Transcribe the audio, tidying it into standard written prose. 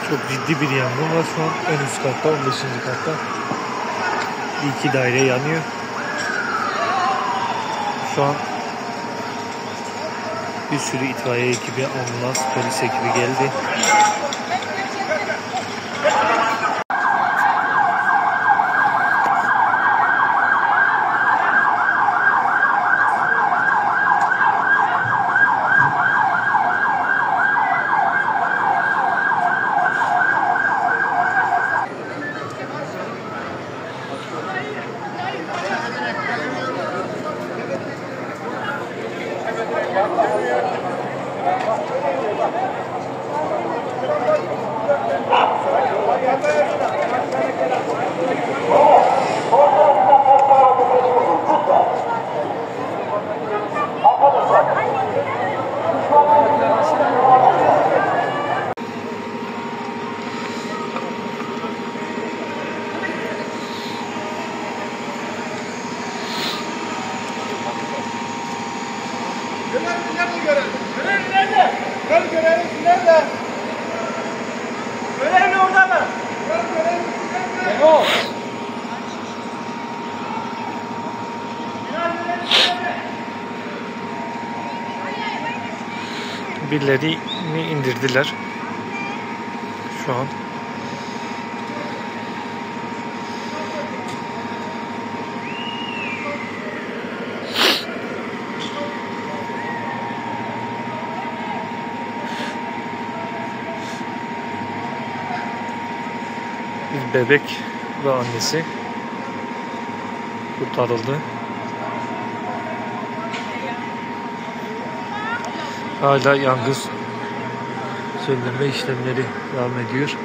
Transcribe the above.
Çok ciddi bir yangın var şu an en üst katta, 15. katta. Bir iki daire yanıyor. Şu an bir sürü itfaiye ekibi, ambulans, polis ekibi geldi. Görevli orada mı? Yok. Birilerini indirdiler şu an. Bir bebek ve annesi kurtarıldı. Hala yangın söndürme işlemleri devam ediyor.